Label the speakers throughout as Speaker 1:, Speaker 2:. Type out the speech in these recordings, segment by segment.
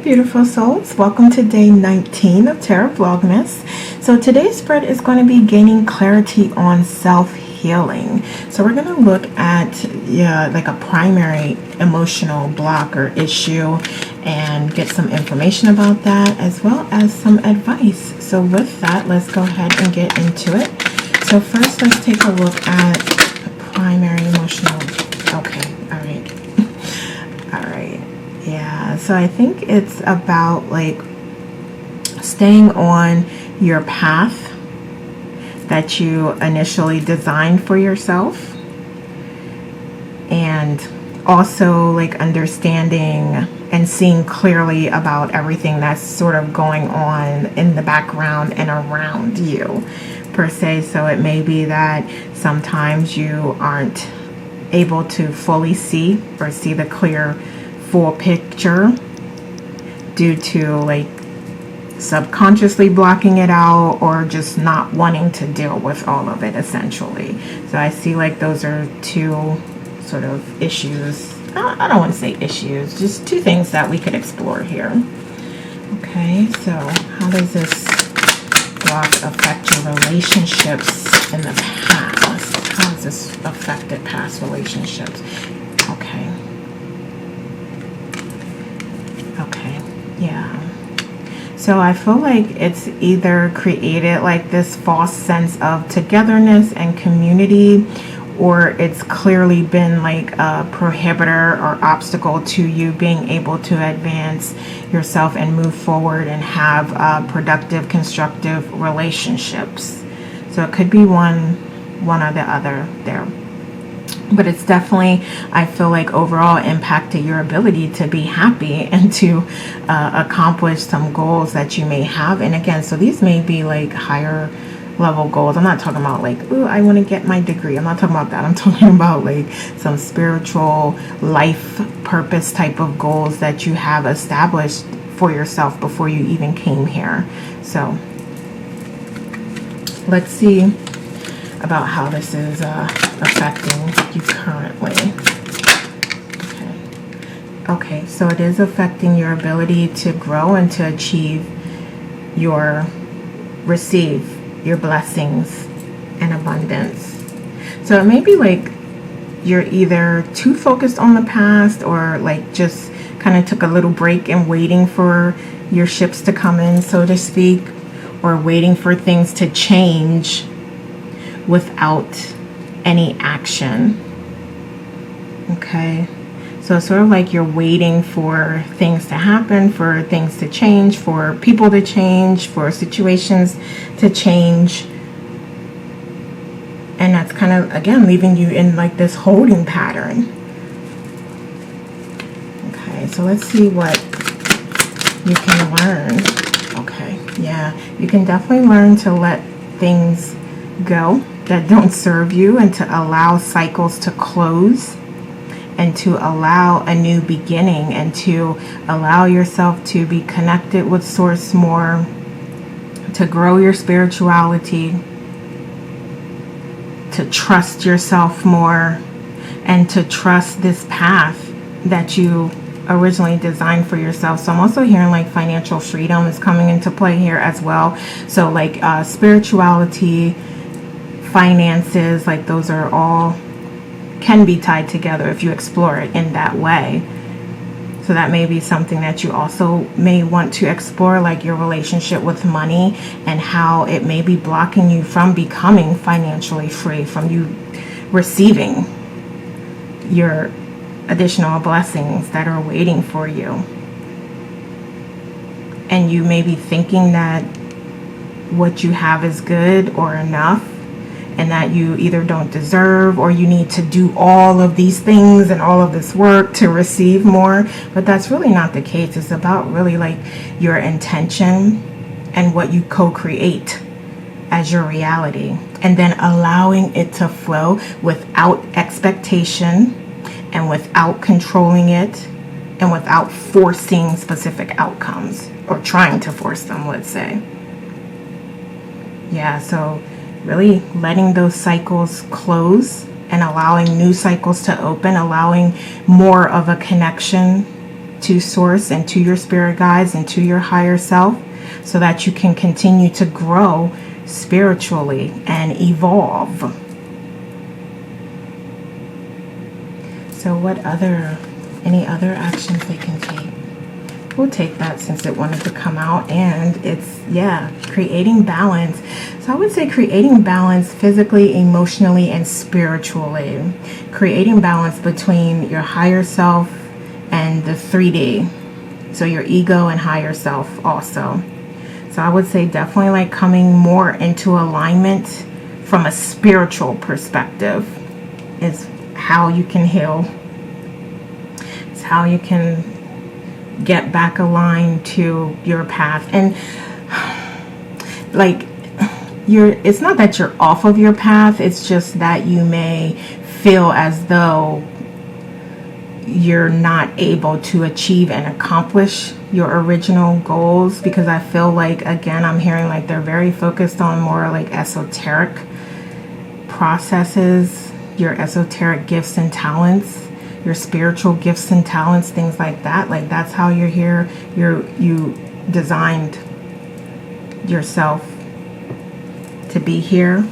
Speaker 1: beautiful souls. Welcome to day 19 of Tarot Vlogmas. So today's spread is going to be gaining clarity on self-healing. So we're going to look at like a primary emotional block or issue and get some information about that as well as some advice. So with that, let's go ahead and get into it. So first, let's take a look at the primary emotional. Okay, all right. All right. Yeah, so I think it's about like staying on your path that you initially designed for yourself, and also like understanding and seeing clearly about everything that's sort of going on in the background and around you per se. So it may be that sometimes you aren't able to fully see or see the clear full picture due to like subconsciously blocking it out or just not wanting to deal with all of it essentially. So I see like those are two sort of issues. I don't want to say issues, just two things that we could explore here. Okay, so how does this block affect your relationships in the past? How has this affected past relationships? Okay. Okay, yeah. So I feel like it's either created like this false sense of togetherness and community, or it's clearly been like a prohibitor or obstacle to you being able to advance yourself and move forward and have productive, constructive relationships. So it could be one or the other there. But it's definitely, I feel like, overall impacted your ability to be happy and to accomplish some goals that you may have. And again, so these may be like higher level goals. I'm not talking about like, ooh, I want to get my degree. I'm not talking about that. I'm talking about like some spiritual life purpose type of goals that you have established for yourself before you even came here. So let's see about how this is affecting you currently. Okay, so it is affecting your ability to grow and to achieve receive your blessings and abundance. So it may be like you're either too focused on the past or like just kind of took a little break and waiting for your ships to come in, so to speak, or waiting for things to change without any action. Okay, so it's sort of like you're waiting for things to happen, for things to change, for people to change, for situations to change, and that's kind of again leaving you in like this holding pattern. Okay, so let's see what you can learn. Okay, yeah, you can definitely learn to let things go that don't serve you and to allow cycles to close and to allow a new beginning and to allow yourself to be connected with Source more, to grow your spirituality, to trust yourself more, and to trust this path that you originally designed for yourself. So I'm also hearing like financial freedom is coming into play here as well. So like spirituality, finances, like those are all can be tied together if you explore it in that way. So that may be something that you also may want to explore, like your relationship with money and how it may be blocking you from becoming financially free, from you receiving your additional blessings that are waiting for you. And you may be thinking that what you have is good or enough, and that you either don't deserve or you need to do all of these things and all of this work to receive more. But that's really not the case. It's about really like your intention and what you co-create as your reality, and then allowing it to flow without expectation and without controlling it and without forcing specific outcomes or trying to force them, let's say. Yeah, so really letting those cycles close and allowing new cycles to open, allowing more of a connection to source and to your spirit guides and to your higher self, so that you can continue to grow spiritually and evolve. So any other actions they can take? We'll take that since it wanted to come out. And it's, yeah, creating balance. So I would say creating balance physically, emotionally, and spiritually. Creating balance between your higher self and the 3D. So your ego and higher self also. So I would say definitely like coming more into alignment from a spiritual perspective is how you can heal. It's how you can get back aligned to your path. And like it's not that you're off of your path, it's just that you may feel as though you're not able to achieve and accomplish your original goals, because I feel like, again, I'm hearing like they're very focused on more like esoteric processes, your esoteric gifts and talents, your spiritual gifts and talents, things like that. Like that's how you're here. You designed yourself to be here.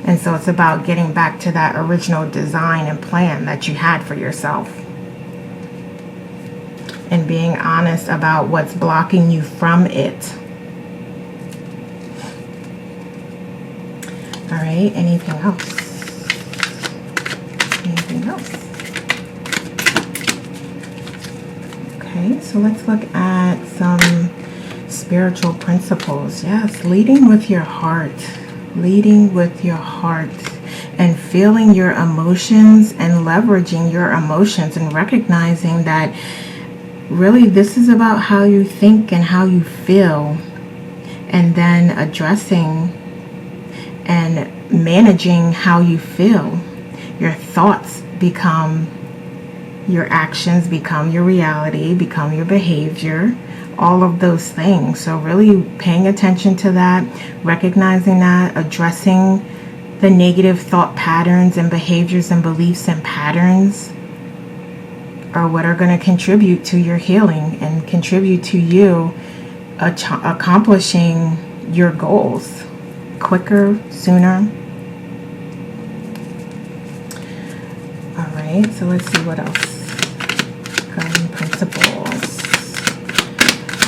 Speaker 1: And so it's about getting back to that original design and plan that you had for yourself. And being honest about what's blocking you from it. All right, anything else? Anything else? Okay, so let's look at some spiritual principles. Yes, leading with your heart. Leading with your heart and feeling your emotions and leveraging your emotions and recognizing that really this is about how you think and how you feel, and then addressing and managing how you feel. Your thoughts become your actions, become your reality, become your behavior, all of those things. So really paying attention to that, recognizing that, addressing the negative thought patterns and behaviors and beliefs and patterns are what are going to contribute to your healing and contribute to you accomplishing your goals quicker, sooner. All right, so let's see what else. Guiding principles.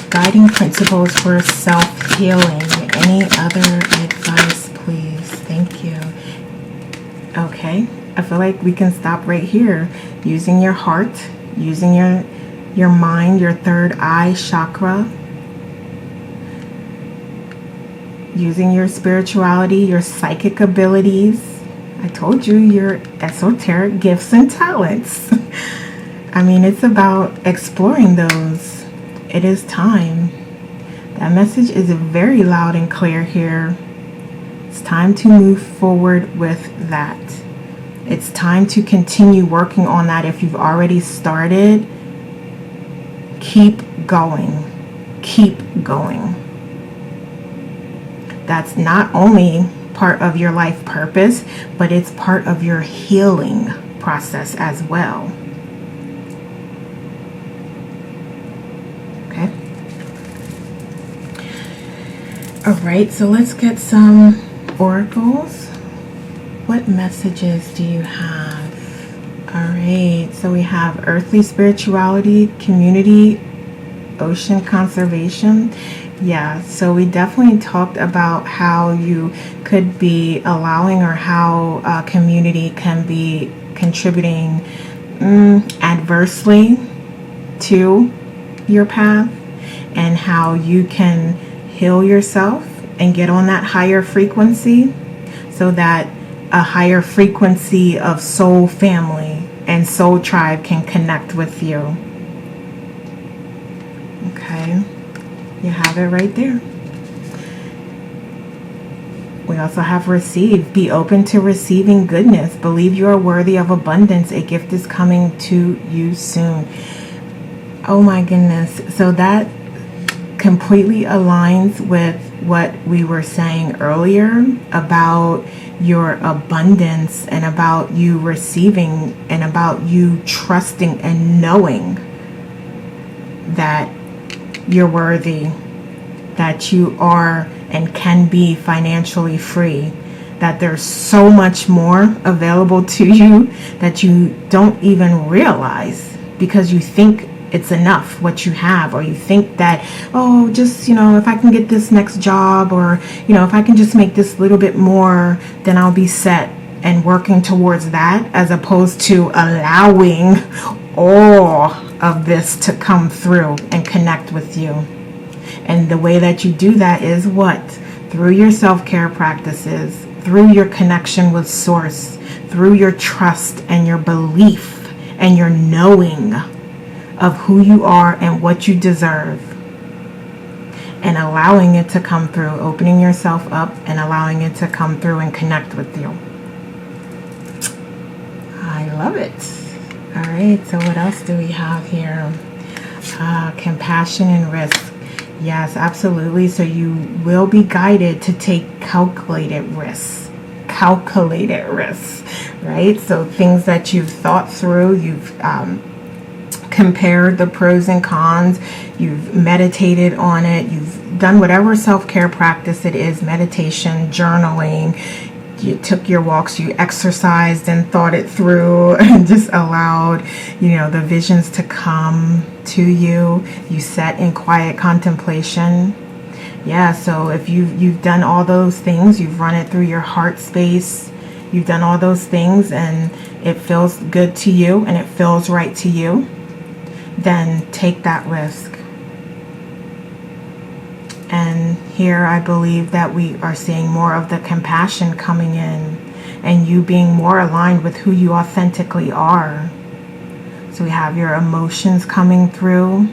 Speaker 1: Guiding principles for self-healing. Any other advice, please? Thank you. Okay, I feel like we can stop right here. Using your heart, using your mind, your third eye chakra, using your spirituality, your psychic abilities. I told you, your esoteric gifts and talents. I mean, it's about exploring those. It is time. That message is very loud and clear here. It's time to move forward with that. It's time to continue working on that. If you've already started, keep going. Keep going. That's not only part of your life purpose, but it's part of your healing process as well. Okay. All right, so let's get some oracles. What messages do you have? All right, so we have earthly spirituality, community, ocean conservation. Yeah, so we definitely talked about how you could be allowing, or how community can be contributing adversely to your path, and how you can heal yourself and get on that higher frequency, so that a higher frequency of soul family and soul tribe can connect with you. Okay, you have it right there. We also have receive. Be open to receiving goodness. Believe you are worthy of abundance. A gift is coming to you soon. Oh my goodness. So that completely aligns with what we were saying earlier about your abundance and about you receiving and about you trusting and knowing that you're worthy, that you are and can be financially free, that there's so much more available to you that you don't even realize because you think it's enough what you have, or you think that, oh, just, if I can get this next job, or, if I can just make this little bit more, then I'll be set, and working towards that, as opposed to allowing all of this to come through and connect with you. And the way that you do that is what? Through your self-care practices, through your connection with Source, through your trust and your belief and your knowing of who you are and what you deserve, and allowing it to come through, opening yourself up and allowing it to come through and connect with you. I love it. All right, so what else do we have here? Compassion and risk. Yes, absolutely. So you will be guided to take calculated risks. Calculated risks, right? So things that you've thought through, you've compared the pros and cons, you've meditated on it, you've done whatever self-care practice it is, meditation, journaling, you took your walks, you exercised and thought it through and just allowed, the visions to come to you. You sat in quiet contemplation. Yeah, so if you've done all those things, you've run it through your heart space, you've done all those things and it feels good to you and it feels right to you, then take that risk. And here I believe that we are seeing more of the compassion coming in and you being more aligned with who you authentically are. So we have your emotions coming through.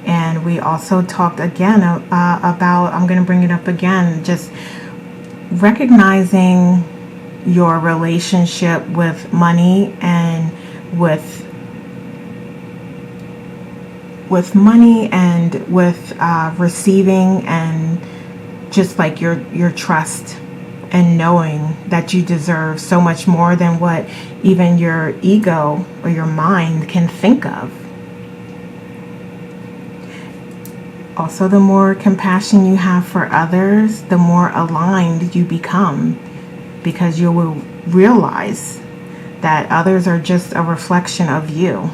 Speaker 1: And we also talked again about, I'm going to bring it up again, just recognizing your relationship with money and with money and with receiving, and just like your trust and knowing that you deserve so much more than what even your ego or your mind can think of. Also, the more compassion you have for others, the more aligned you become, because you will realize that others are just a reflection of you.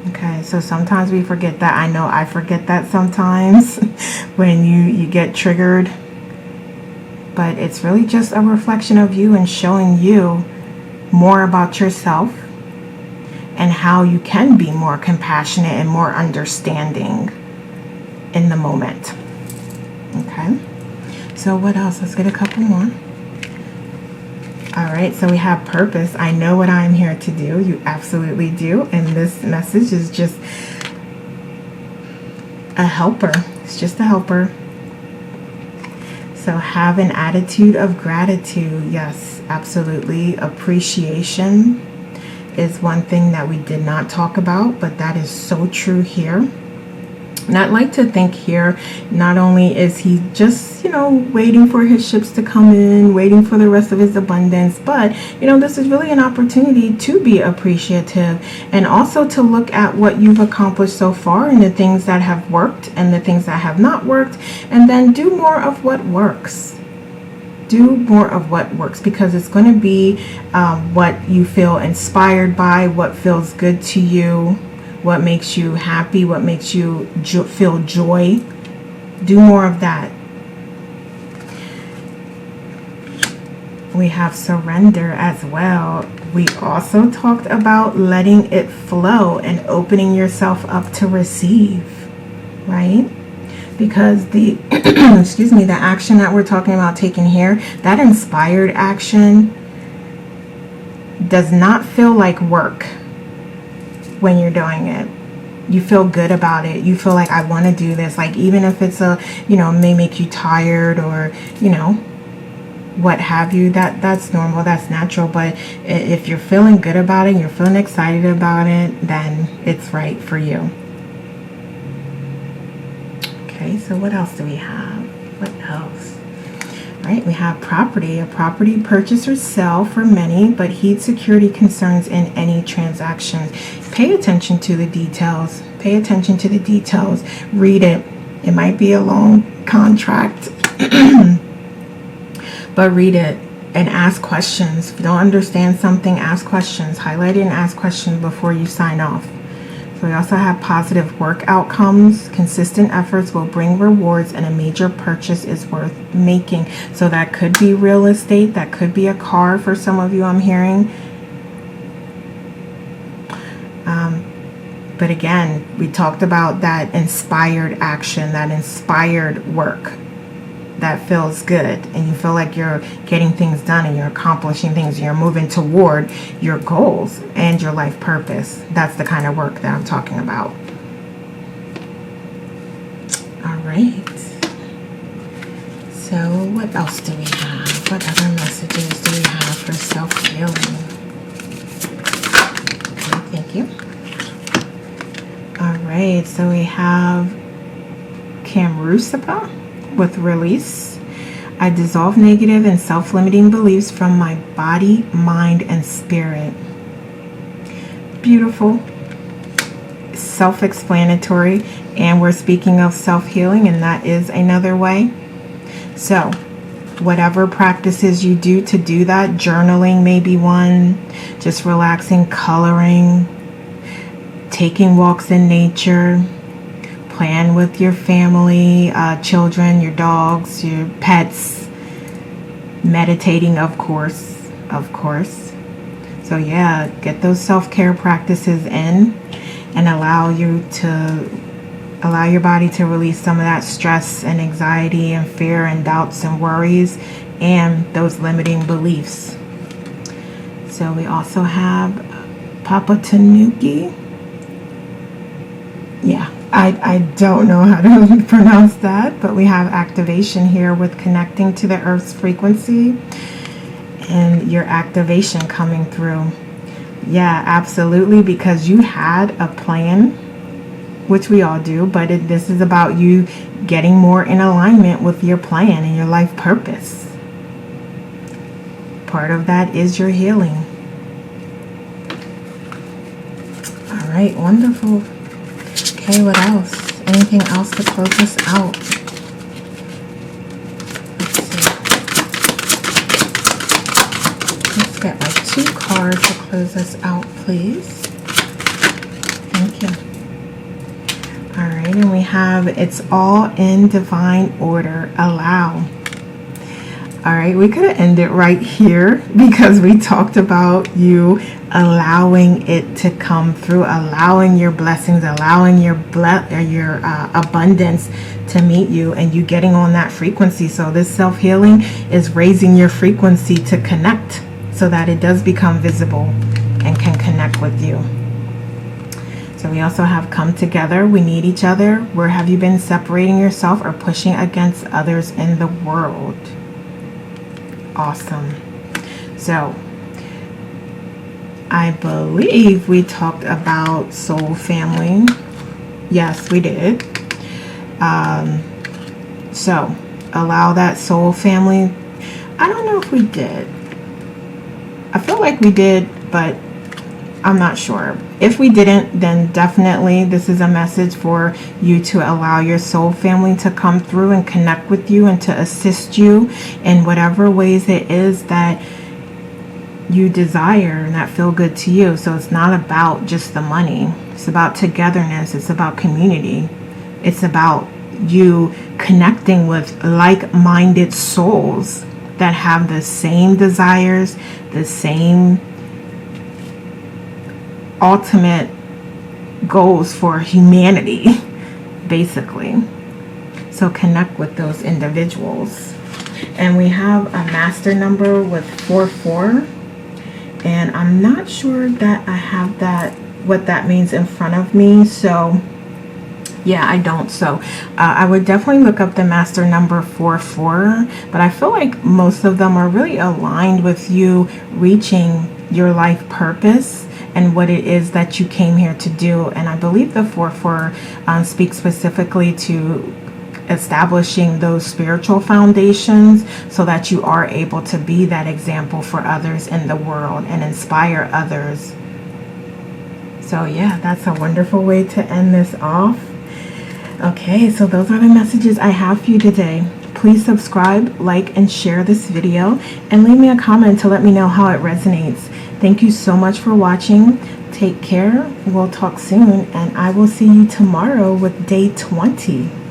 Speaker 1: Okay, so sometimes we forget that. I know I forget that sometimes when you get triggered. But it's really just a reflection of you and showing you more about yourself and how you can be more compassionate and more understanding in the moment. Okay, so what else? Let's get a couple more. All right, so we have purpose. I know what I'm here to do. You absolutely do. And this message is just a helper. It's just a helper. So have an attitude of gratitude. Yes, absolutely. Appreciation is one thing that we did not talk about, but that is so true here. And I'd like to think here, not only is he just, waiting for his ships to come in, waiting for the rest of his abundance, but, this is really an opportunity to be appreciative and also to look at what you've accomplished so far and the things that have worked and the things that have not worked, and then do more of what works. Do more of what works, because it's going to be what you feel inspired by, what feels good to you, what makes you happy, what makes you feel joy. Do more of that. We have surrender as well. We also talked about letting it flow and opening yourself up to receive, right? Because the excuse me, the action that we're talking about taking here, that inspired action does not feel like work when you're doing it. You feel good about it. You feel like, I want to do this. Like, even if it's may make you tired or, what have you, that's normal, that's natural. But if you're feeling good about it, you're feeling excited about it, then it's right for you. Okay, so what else do we have? What else? All right, we have property. A property purchase or sell for many, but heed security concerns in any transaction. Pay attention to the details. Pay attention to the details. Read it. It might be a long contract, but read it and ask questions. If you don't understand something, ask questions. Highlight it and ask questions before you sign off. So we also have positive work outcomes. Consistent efforts will bring rewards, and a major purchase is worth making. So that could be real estate. That could be a car for some of you, I'm hearing. But again, we talked about that inspired action, that inspired work that feels good, and you feel like you're getting things done and you're accomplishing things and you're moving toward your goals and your life purpose. That's the kind of work that I'm talking about. All right. So what else do we have? What other messages do we have for self-healing? Okay, thank you. All right, so we have Kamrusipa with release. I dissolve negative and self-limiting beliefs from my body, mind, and spirit. Beautiful. Self-explanatory, and we're speaking of self-healing, and that is another way. So whatever practices you do to do that, journaling may be one, just relaxing, coloring, taking walks in nature, plan with your family, children, your dogs, your pets, meditating, of course. So yeah, get those self-care practices in and allow your body to release some of that stress and anxiety and fear and doubts and worries and those limiting beliefs. So we also have Papa Tanuki. Yeah, I don't know how to pronounce that, but we have activation here with connecting to the Earth's frequency and your activation coming through. Yeah, absolutely, because you had a plan, which we all do, but this is about you getting more in alignment with your plan and your life purpose. Part of that is your healing. All right, wonderful. Okay, what else? Anything else to close us out? Let's see. Let's get like 2 cards to close us out, please. Thank you. All right, and we have it's all in divine order. Allow. All right, we could have ended right here because we talked about you allowing it to come through, allowing your blessings, allowing your abundance to meet you, and you getting on that frequency. So this self-healing is raising your frequency to connect so that it does become visible and can connect with you. So we also have come together. We need each other. Where have you been separating yourself or pushing against others in the world? Awesome. So I believe we talked about soul family. Yes, we did. So allow that soul family. I don't know if we did. I feel like we did, but I'm not sure. If we didn't, then definitely this is a message for you to allow your soul family to come through and connect with you and to assist you in whatever ways it is that you desire and that feel good to you. So it's not about just the money. It's about togetherness. It's about community. It's about you connecting with like-minded souls that have the same desires, the same ultimate goals for humanity, basically. So connect with those individuals. And we have a master number with 44. And I'm not sure that I have that, what that means in front of me. So yeah, I don't. So I would definitely look up the master number 44. But I feel like most of them are really aligned with you reaching your life purpose and what it is that you came here to do. And I believe the 44 speaks specifically to establishing those spiritual foundations so that you are able to be that example for others in the world and inspire others. So yeah, that's a wonderful way to end this off. Okay, so those are the messages I have for you today. Please subscribe, like, and share this video, and leave me a comment to let me know how it resonates. Thank you so much for watching. Take care. We'll talk soon, and I will see you tomorrow with day 20.